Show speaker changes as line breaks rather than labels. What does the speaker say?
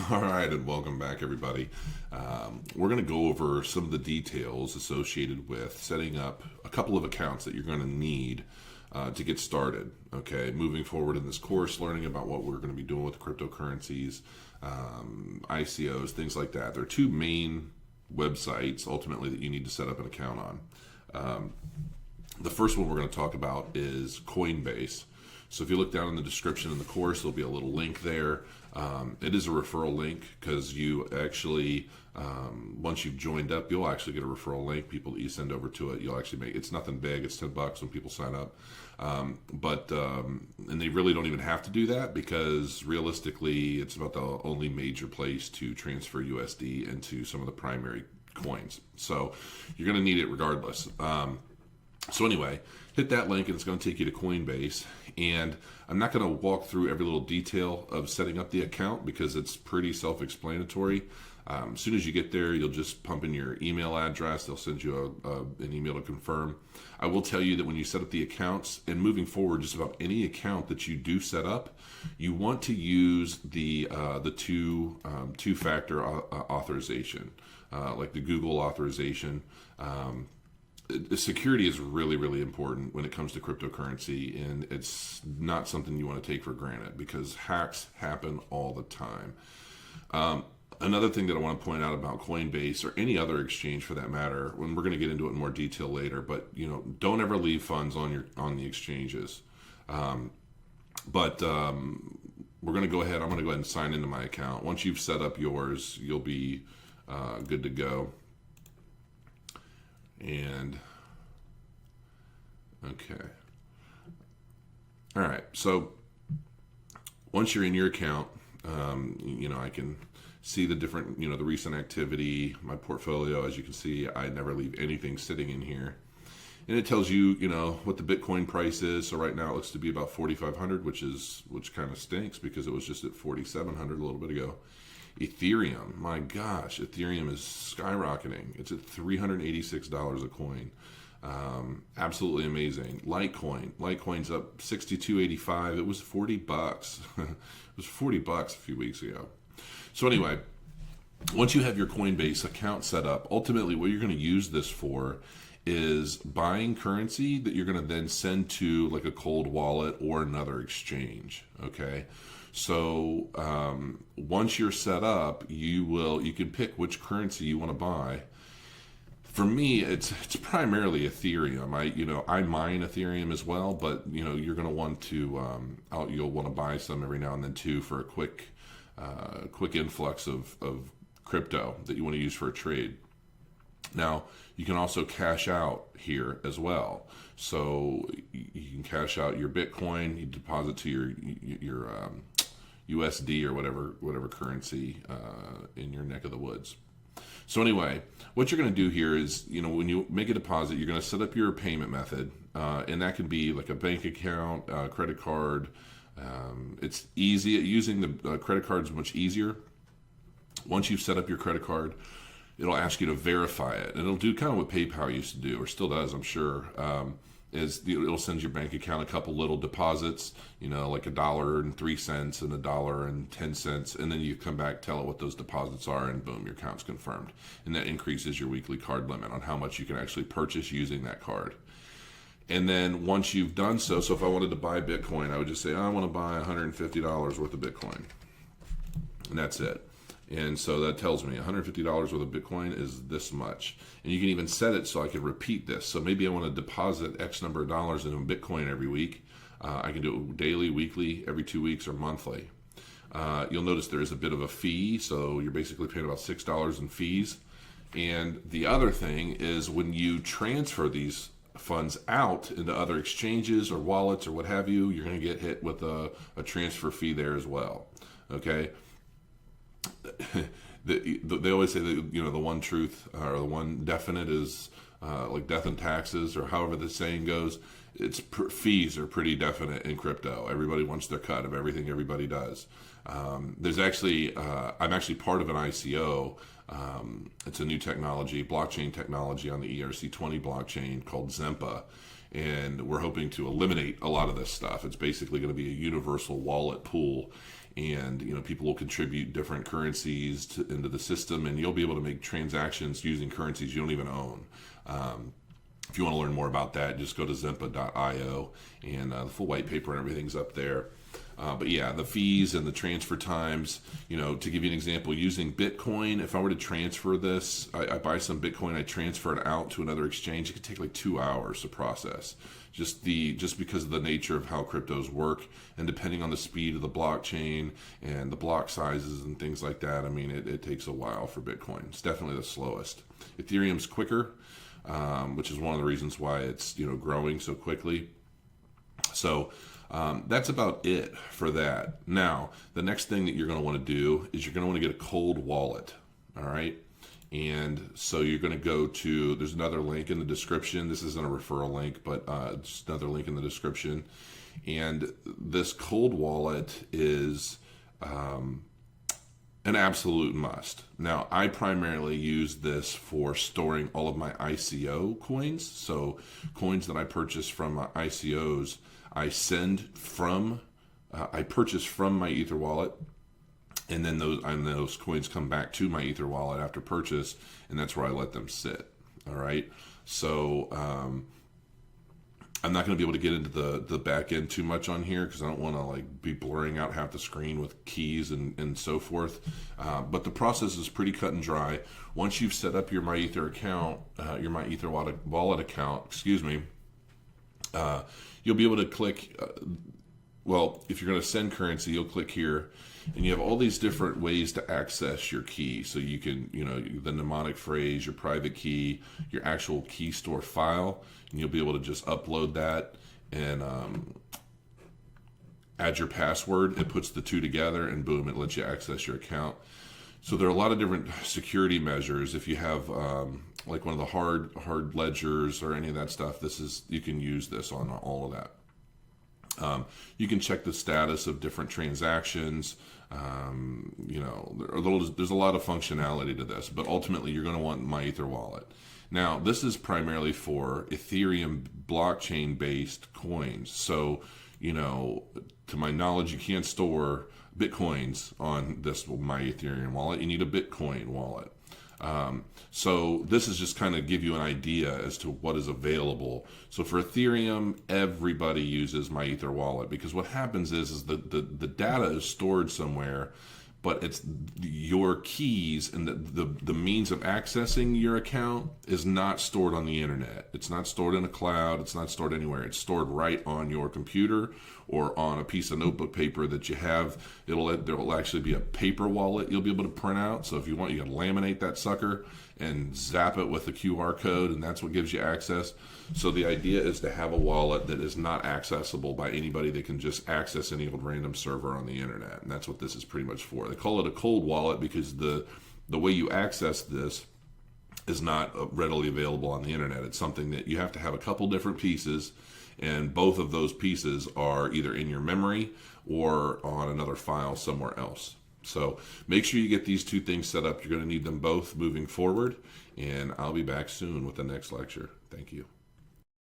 All right, and welcome back, everybody. We're going to go over some of the details associated with setting up a couple of accounts that you're going to need to get started. Okay, moving forward in this course, learning about what we're going to be doing with cryptocurrencies, ICOs, things like that. There are two main websites ultimately that you need to set up an account on. The first one we're going to talk about is Coinbase. So if you look down in the description in the course, there'll be a little link there. It is a referral link because you actually, once you've joined up, you'll actually get a referral link. People that you send over to it, you'll actually make. It's nothing big. It's $10 when people sign up. And they really don't even have to do that because realistically, it's about the only major place to transfer USD into some of the primary coins. So you're going to need it regardless. So anyway, hit that link and it's going to take you to Coinbase. And I'm not going to walk through every little detail of setting up the account because it's pretty self-explanatory. As soon as you get there, you'll just pump in your email address. They'll send you an email to confirm. I will tell you that when you set up the accounts, and moving forward, just about any account that you do set up, you want to use the two-factor authorization, like the Google authorization. Security is really, really important when it comes to cryptocurrency, and it's not something you want to take for granted because hacks happen all the time. Another thing that I want to point out about Coinbase or any other exchange for that matter, when we're going to get into it in more detail later, but don't ever leave funds on the exchanges. We're going to go ahead. I'm going to go ahead and sign into my account. Once you've set up yours, you'll be good to go. And okay. All right. So once you're in your account, I can see the different, the recent activity, my portfolio. As you can see, I never leave anything sitting in here. And it tells you, what the Bitcoin price is. So right now it looks to be about 4,500, which kind of stinks because it was just at 4,700 a little bit ago. Ethereum, my gosh, Ethereum is skyrocketing. It's at $386 a coin. Absolutely amazing. Litecoin's up 62.85. It was $40. It was $40 a few weeks ago. So anyway, once you have your Coinbase account set up, ultimately what you're going to use this for is buying currency that you're going to then send to like a cold wallet or another exchange. Okay. So once you're set up, you can pick which currency you want to buy. For me, it's primarily Ethereum. I mine Ethereum as well, but you're going to want to you'll want to buy some every now and then too for a quick influx of crypto that you want to use for a trade. Now, you can also cash out here as well. So you can cash out your Bitcoin, you deposit to your USD or whatever currency in your neck of the woods. So anyway, what you're going to do here is, when you make a deposit, you're going to set up your payment method, and that can be like a bank account, credit card. It's easy. Using the credit card is much easier. Once you've set up your credit card, it'll ask you to verify it, and it'll do kind of what PayPal used to do, or still does, I'm sure. It'll send your bank account a couple little deposits, like $1.03 and $1.10, and then you come back, tell it what those deposits are, and boom, your account's confirmed. And that increases your weekly card limit on how much you can actually purchase using that card. And then once you've done so if I wanted to buy Bitcoin, I would just say, I want to buy $150 worth of Bitcoin. And that's it. And so that tells me $150 worth of Bitcoin is this much. And you can even set it so I can repeat this. So maybe I want to deposit X number of dollars in Bitcoin every week. I can do it daily, weekly, every 2 weeks, or monthly. You'll notice there is a bit of a fee. So you're basically paying about $6 in fees. And the other thing is when you transfer these funds out into other exchanges or wallets or what have you, you're going to get hit with a transfer fee there as well. Okay. They always say that the one truth or the one definite is like death and taxes, or however the saying goes. Fees are pretty definite in crypto. Everybody wants their cut of everything everybody does. There's actually I'm actually part of an ICO. It's a new technology, blockchain technology on the ERC-20 blockchain called Zempa. And we're hoping to eliminate a lot of this stuff. It's basically going to be a universal wallet pool. and people will contribute different currencies into the system, and you'll be able to make transactions using currencies you don't even own. If you want to learn more about that, just go to Zempa.io, and the full white paper and everything's up there. But yeah, the fees and the transfer times, to give you an example, using Bitcoin, if I were to transfer this, I buy some Bitcoin, I transfer it out to another exchange, it could take like 2 hours to process. Just because of the nature of how cryptos work, and depending on the speed of the blockchain and the block sizes and things like that, it takes a while for Bitcoin. It's definitely the slowest. Ethereum's quicker, which is one of the reasons why it's growing so quickly. So that's about it for that. Now, the next thing that you're going to want to do is you're going to want to get a cold wallet. All right. And so you're going to go to, there's another link in the description. This isn't a referral link, but just another link in the description. And this cold wallet is an absolute must. Now, I primarily use this for storing all of my ICO coins. So coins that I purchase from my ICOs, I purchase from my EtherWallet, and then those coins come back to my EtherWallet after purchase, and that's where I let them sit. All right. So I'm not going to be able to get into the back end too much on here because I don't want to be blurring out half the screen with keys and so forth. But the process is pretty cut and dry. Once you've set up your MyEther account, your MyEther wallet account, you'll be able to click. If you're going to send currency, you'll click here, and you have all these different ways to access your key. So you can, the mnemonic phrase, your private key, your actual key store file, and you'll be able to just upload that and add your password. It puts the two together, and boom, it lets you access your account. So there are a lot of different security measures. If you have one of the hard ledgers or any of that stuff, you can use this on all of that. You can check the status of different transactions. There's a lot of functionality to this, but ultimately you're going to want MyEtherWallet. Now, this is primarily for Ethereum blockchain-based coins. So, to my knowledge, you can't store Bitcoins on this MyEthereum wallet. You need a Bitcoin wallet. So this is just kind of give you an idea as to what is available. So for Ethereum, everybody uses MyEtherWallet because what happens is the data is stored somewhere, but it's your keys and the means of accessing your account is not stored on the internet. It's not stored in a cloud. It's not stored anywhere. It's stored right on your computer or on a piece of notebook paper that you have. There will actually be a paper wallet you'll be able to print out. So if you want, you can laminate that sucker and zap it with a QR code, and that's what gives you access. So the idea is to have a wallet that is not accessible by anybody that can just access any old random server on the internet. And that's what this is pretty much for. They call it a cold wallet because the way you access this is not readily available on the internet. It's something that you have to have a couple different pieces, and both of those pieces are either in your memory or on another file somewhere else. So make sure you get these two things set up. You're going to need them both moving forward, and I'll be back soon with the next lecture. Thank you.